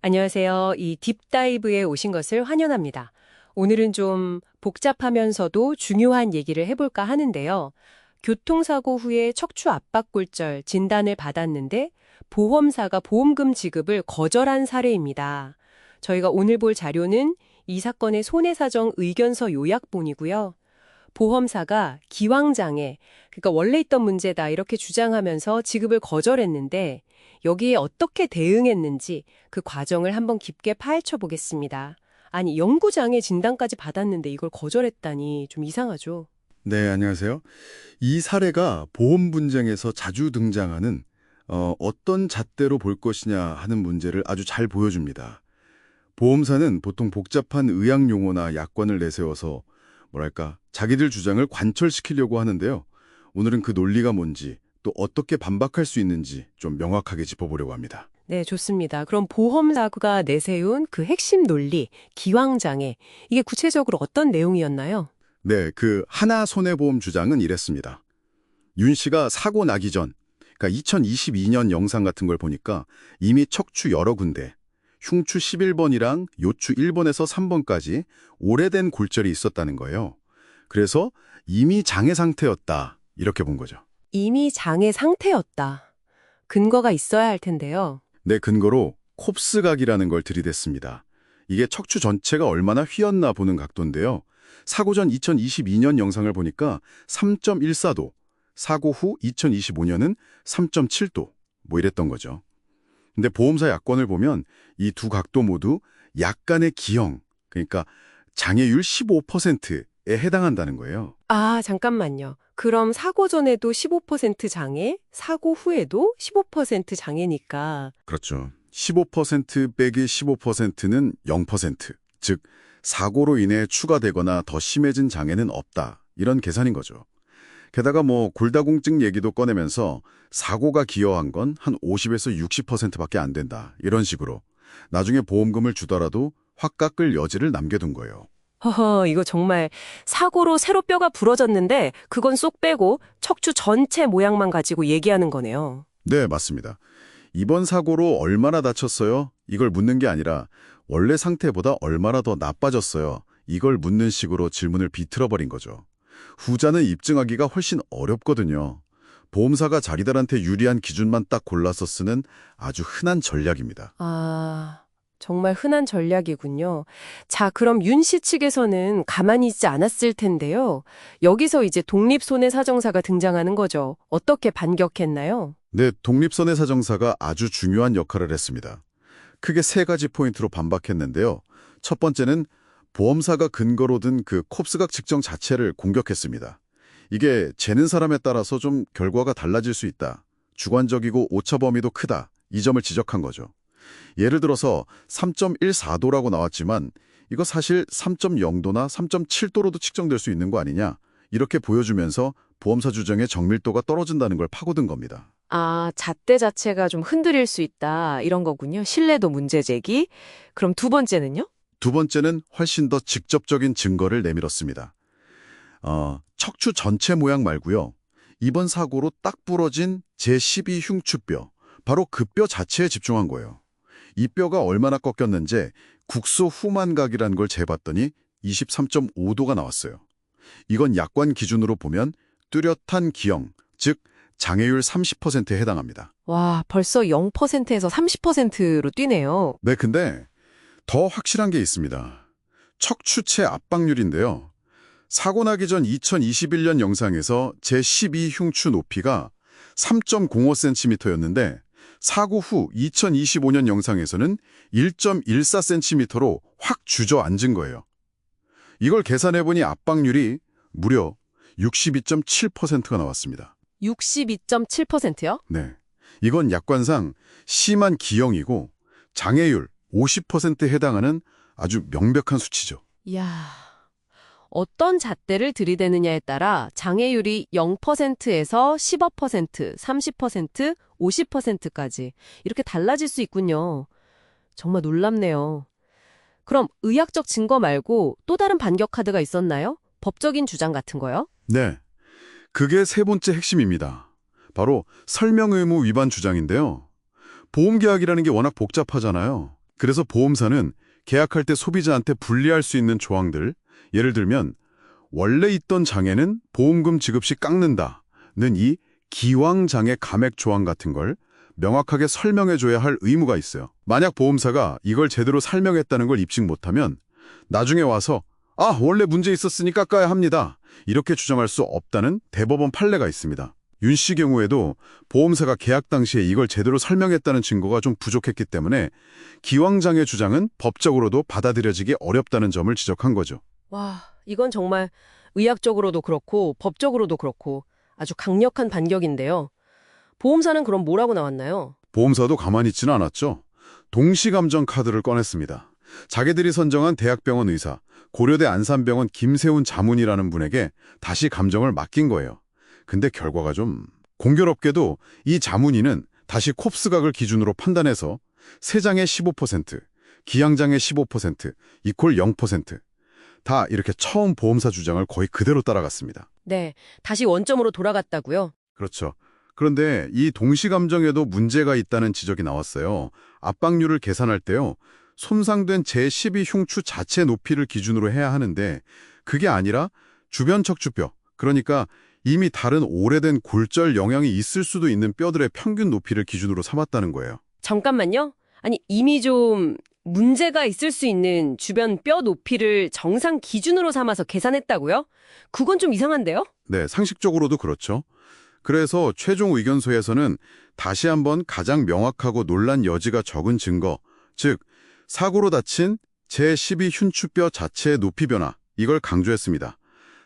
안녕하세요. 이 딥다이브에 오신 것을 환영합니다. 오늘은 좀 복잡하면서도 중요한 얘기를 해볼까 하는데요. 교통사고 후에 척추 압박골절 진단을 받았는데 보험사가 보험금 지급을 거절한 사례입니다. 저희가 오늘 볼 자료는 이 사건의 손해사정 의견서 요약본이고요. 보험사가 기왕장애, 그러니까 원래 있던 문제다 이렇게 주장하면서 지급을 거절했는데 여기에 어떻게 대응했는지 그 과정을 한번 깊게 파헤쳐 보겠습니다. 아니, 영구장애 진단까지 받았는데 이걸 거절했다니 좀 이상하죠. 네, 안녕하세요. 이 사례가 보험 분쟁에서 자주 등장하는 어떤 잣대로 볼 것이냐 하는 문제를 아주 잘 보여줍니다. 보험사는 보통 복잡한 의학 용어나 약관을 내세워서 자기들 주장을 관철시키려고 하는데요. 오늘은 그 논리가 뭔지 또 어떻게 반박할 수 있는지 좀 명확하게 짚어보려고 합니다. 네, 좋습니다. 그럼 보험사가 내세운 그 핵심 논리, 기왕장애, 이게 구체적으로 어떤 내용이었나요? 네, 그 하나손해보험 주장은 이랬습니다. 윤 씨가 사고 나기 전, 그러니까 2022년 영상 같은 걸 보니까 이미 척추 여러 군데, 흉추 11번이랑 요추 1번에서 3번까지 오래된 골절이 있었다는 거예요. 그래서 이미 장애 상태였다, 이렇게 본 거죠. 이미 장애 상태였다. 근거가 있어야 할 텐데요. 내 근거로 콥스각이라는 걸 들이댔습니다. 이게 척추 전체가 얼마나 휘었나 보는 각도인데요. 사고 전 2022년 영상을 보니까 3.14도, 사고 후 2025년은 3.7도, 뭐 이랬던 거죠. 근데 보험사 약관을 보면 이 두 각도 모두 약간의 기형, 그러니까 장애율 15%에 해당한다는 거예요. 아, 잠깐만요. 그럼 사고 전에도 15% 장애, 사고 후에도 15% 장애니까. 그렇죠. 15% 빼기 15%는 0%, 즉 사고로 인해 추가되거나 더 심해진 장애는 없다. 이런 계산인 거죠. 게다가 골다공증 얘기도 꺼내면서 사고가 기여한 건 한 50에서 60%밖에 안 된다. 이런 식으로 나중에 보험금을 주더라도 확 깎을 여지를 남겨둔 거예요. 허허, 이거 정말 사고로 새로 뼈가 부러졌는데 그건 쏙 빼고 척추 전체 모양만 가지고 얘기하는 거네요. 네, 맞습니다. 이번 사고로 얼마나 다쳤어요? 이걸 묻는 게 아니라 원래 상태보다 얼마나 더 나빠졌어요? 이걸 묻는 식으로 질문을 비틀어버린 거죠. 후자는 입증하기가 훨씬 어렵거든요. 보험사가 자기들한테 유리한 기준만 딱 골라서 쓰는 아주 흔한 전략입니다. 아, 정말 흔한 전략이군요. 자, 그럼 윤 씨 측에서는 가만히 있지 않았을 텐데요. 여기서 이제 독립손해사정사가 등장하는 거죠. 어떻게 반격했나요? 네, 독립선해사정사가 아주 중요한 역할을 했습니다. 크게 세 가지 포인트로 반박했는데요. 첫 번째는 보험사가 근거로 든 그 콥스각 측정 자체를 공격했습니다. 이게 재는 사람에 따라서 좀 결과가 달라질 수 있다. 주관적이고 오차 범위도 크다. 이 점을 지적한 거죠. 예를 들어서 3.14도라고 나왔지만 이거 사실 3.0도나 3.7도로도 측정될 수 있는 거 아니냐. 이렇게 보여주면서 보험사 주장의 정밀도가 떨어진다는 걸 파고든 겁니다. 아, 잣대 자체가 좀 흔들릴 수 있다. 이런 거군요. 신뢰도 문제 제기. 그럼 두 번째는요? 두 번째는 훨씬 더 직접적인 증거를 내밀었습니다. 척추 전체 모양 말고요. 이번 사고로 딱 부러진 제12 흉추뼈, 바로 그 뼈 자체에 집중한 거예요. 이 뼈가 얼마나 꺾였는지 국소 후만각이라는 걸 재봤더니 23.5도가 나왔어요. 이건 약관 기준으로 보면 뚜렷한 기형, 즉 장애율 30%에 해당합니다. 와, 벌써 0%에서 30%로 뛰네요. 네, 근데 더 확실한 게 있습니다. 척추체 압박률인데요. 사고 나기 전 2021년 영상에서 제12 흉추 높이가 3.05cm였는데 사고 후 2025년 영상에서는 1.14cm로 확 주저앉은 거예요. 이걸 계산해보니 압박률이 무려 62.7%가 나왔습니다. 62.7%요? 네, 이건 약관상 심한 기형이고 장애율 50%에 해당하는 아주 명백한 수치죠. 이야, 어떤 잣대를 들이대느냐에 따라 장애율이 0%에서 15%, 30%, 50%까지 이렇게 달라질 수 있군요. 정말 놀랍네요. 그럼 의학적 증거 말고 또 다른 반격 카드가 있었나요? 법적인 주장 같은 거요? 네, 그게 세 번째 핵심입니다. 바로 설명 의무 위반 주장인데요. 보험계약이라는 게 워낙 복잡하잖아요. 그래서 보험사는 계약할 때 소비자한테 불리할 수 있는 조항들, 예를 들면 원래 있던 장애는 보험금 지급 시 깎는다는 이 기왕장애 감액 조항 같은 걸 명확하게 설명해줘야 할 의무가 있어요. 만약 보험사가 이걸 제대로 설명했다는 걸 입증 못하면 나중에 와서 원래 문제 있었으니 깎아야 합니다. 이렇게 주장할 수 없다는 대법원 판례가 있습니다. 윤 씨 경우에도 보험사가 계약 당시에 이걸 제대로 설명했다는 증거가 좀 부족했기 때문에 기왕장애 주장은 법적으로도 받아들여지기 어렵다는 점을 지적한 거죠. 와, 이건 정말 의학적으로도 그렇고 법적으로도 그렇고 아주 강력한 반격인데요. 보험사는 그럼 뭐라고 나왔나요? 보험사도 가만히 있지는 않았죠. 동시감정 카드를 꺼냈습니다. 자기들이 선정한 대학병원 의사, 고려대 안산병원 김세훈 자문이라는 분에게 다시 감정을 맡긴 거예요. 근데 결과가 좀 공교롭게도 이 자문위는 다시 콥스각을 기준으로 판단해서 세장의 15%, 기양장의 15%, 이퀄 0%. 다 이렇게 처음 보험사 주장을 거의 그대로 따라갔습니다. 네, 다시 원점으로 돌아갔다고요? 그렇죠. 그런데 이 동시감정에도 문제가 있다는 지적이 나왔어요. 압박률을 계산할 때요. 손상된 제12 흉추 자체 높이를 기준으로 해야 하는데 그게 아니라 주변 척추뼈, 그러니까 이미 다른 오래된 골절 영향이 있을 수도 있는 뼈들의 평균 높이를 기준으로 삼았다는 거예요. 잠깐만요. 아니, 이미 좀 문제가 있을 수 있는 주변 뼈 높이를 정상 기준으로 삼아서 계산했다고요? 그건 좀 이상한데요? 네, 상식적으로도 그렇죠. 그래서 최종 의견서에서는 다시 한번 가장 명확하고 논란 여지가 적은 증거, 즉 사고로 다친 제12 흉추뼈 자체의 높이 변화, 이걸 강조했습니다.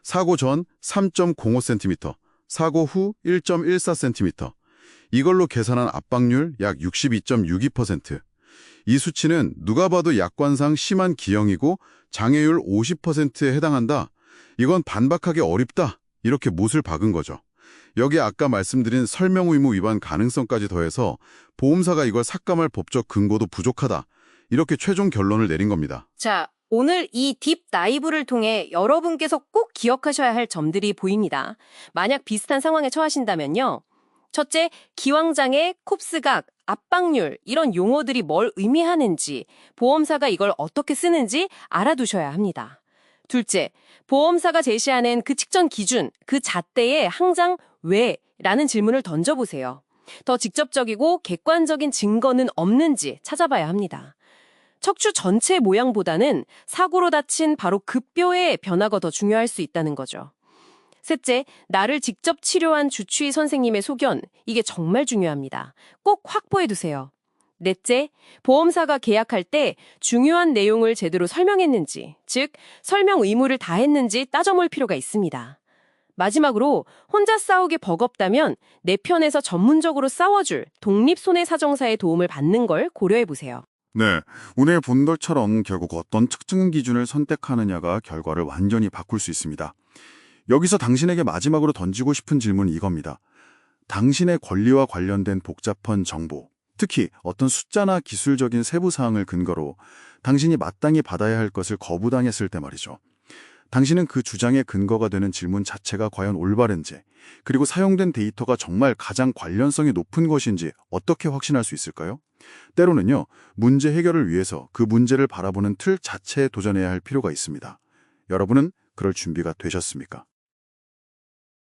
사고 전 3.05cm, 사고 후 1.14cm. 이걸로 계산한 압박률 약 62.62%. 이 수치는 누가 봐도 약관상 심한 기형이고 장애율 50%에 해당한다. 이건 반박하기 어렵다. 이렇게 못을 박은 거죠. 여기에 아까 말씀드린 설명 의무 위반 가능성까지 더해서 보험사가 이걸 삭감할 법적 근거도 부족하다. 이렇게 최종 결론을 내린 겁니다. 자, 오늘 이 딥 다이브를 통해 여러분께서 꼭 기억하셔야 할 점들이 보입니다. 만약 비슷한 상황에 처하신다면요. 첫째, 기왕장애, 콥스각, 압박률 이런 용어들이 뭘 의미하는지, 보험사가 이걸 어떻게 쓰는지 알아두셔야 합니다. 둘째, 보험사가 제시하는 그 측정 기준, 그 잣대에 항상 왜? 라는 질문을 던져보세요. 더 직접적이고 객관적인 증거는 없는지 찾아봐야 합니다. 척추 전체 모양보다는 사고로 다친 바로 그 뼈의 변화가 더 중요할 수 있다는 거죠. 셋째, 나를 직접 치료한 주치의 선생님의 소견, 이게 정말 중요합니다. 꼭 확보해두세요. 넷째, 보험사가 계약할 때 중요한 내용을 제대로 설명했는지, 즉 설명 의무를 다했는지 따져볼 필요가 있습니다. 마지막으로 혼자 싸우기 버겁다면 내 편에서 전문적으로 싸워줄 독립손해사정사의 도움을 받는 걸 고려해보세요. 네, 오늘 본설처럼 결국 어떤 측정 기준을 선택하느냐가 결과를 완전히 바꿀 수 있습니다. 여기서 당신에게 마지막으로 던지고 싶은 질문이 이겁니다. 당신의 권리와 관련된 복잡한 정보, 특히 어떤 숫자나 기술적인 세부 사항을 근거로 당신이 마땅히 받아야 할 것을 거부당했을 때 말이죠. 당신은 그 주장의 근거가 되는 질문 자체가 과연 올바른지, 그리고 사용된 데이터가 정말 가장 관련성이 높은 것인지 어떻게 확신할 수 있을까요? 때로는요, 문제 해결을 위해서 그 문제를 바라보는 틀 자체에 도전해야 할 필요가 있습니다. 여러분은 그럴 준비가 되셨습니까?